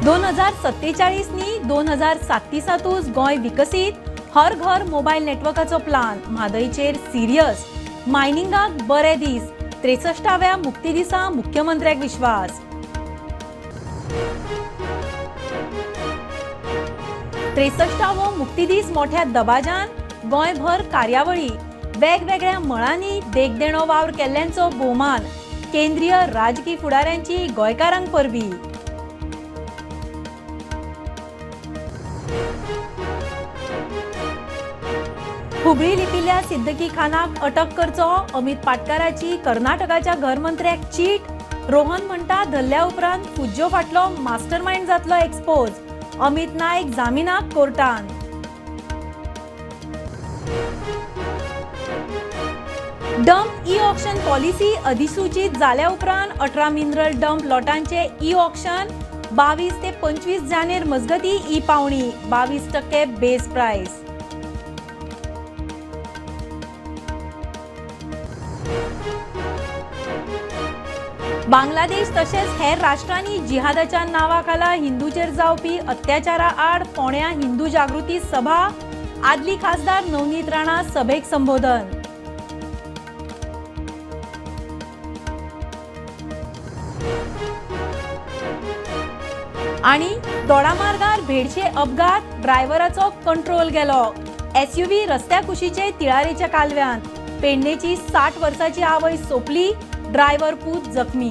2047 नी 2037 गोंय विकसीत हर घर मोबाईल नेटवर्काचो प्लान म्हादईचेर सिरियस मायनिंगाक बरे दीस 63व्या मुक्ती दिसा मुख्यमंत्र्याक विश्वास 63वो मुक्ती दीस मोठ्या दबाजान गोंयभर कार्यावळी वेगवेगळ्या मळांनी देखदेणो वावर केल्ल्यांचो भोवमान केंद्रीय राजकी फुडाऱ्यांची गोंयकारांक परबी हुबळी लिपिल्ल्या सिद्दकी खानाक अटक करचो अमित पाटकाराची कर्नाटकाच्या घरमंत्र्याक चीट रोहन म्हणटा धरल्या उपरांत फुज्जो फाटलो मास्टरमाइंड जातलो एक्सपोज अमित नायक जामिनाक कोर्टान डंप ई ऑक्शन पॉलिसी अधिसूचित जाल्या उपरांत 18 मिनरल डंप लॉटांचे ई ऑक्शन 22 ते 25 जानेर मजगती ई पावणी 22% बेस प्राइस बांगलादेश तसेच हेर राष्ट्रांनी जिहादाच्या नावाखाला हिंदूचेर जावपी अत्याचारा आड फोंड्या हिंदू जागृती सभा आदली खासदार नवनीत राणा सभेक संबोधन आणि दोडामार्गार भेडचे अपघात ड्रायव्हराचो कंट्रोल गेलो एसयूव्ही रस्त्या कुशीचे तिळारेच्या कालव्यात पेडणेची 60 वर्षाची आवय सोपली ड्रायव्हर पूत जखमी